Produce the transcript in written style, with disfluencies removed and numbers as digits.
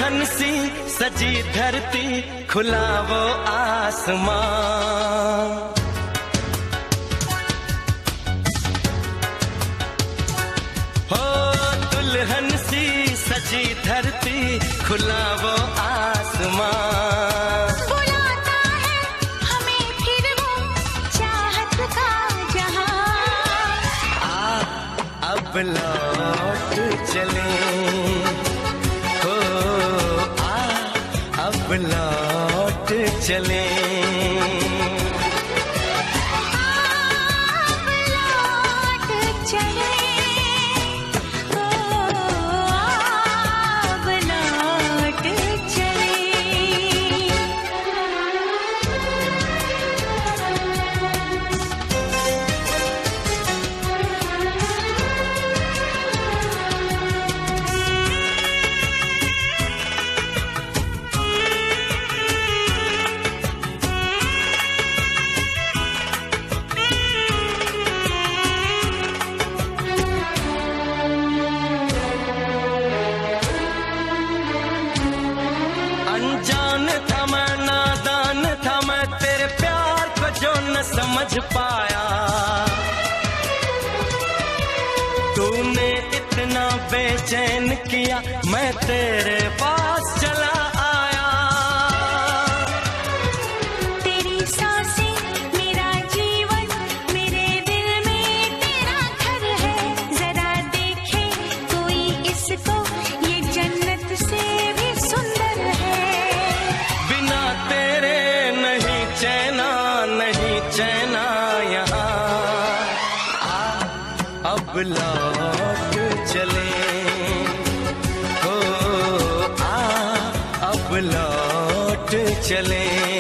दुल्हन सी सजी धरती, खुला वो आसमां। हो दुल्हन सी सजी धरती, खुला वो आसमां। बुलाता है हमें फिर वो चाहत का जहां। अब लौट चले, हो अब लौट चले। अब लौट चले, अब लौट चले। अनजान था मैं, नादान था मैं, तेरे प्यार को जो न समझ पाया। तूने इतना बेचैन किया, मैं तेरे पास चला आया। तेरी सांसें मेरा जीवन, मेरे दिल में तेरा घर है। जरा देखे कोई इसको, ये जन्नत से भी सुंदर है। बिना तेरे नहीं चैना, नहीं चैना यहाँ। अब लौट चले, हो अब लौट चले।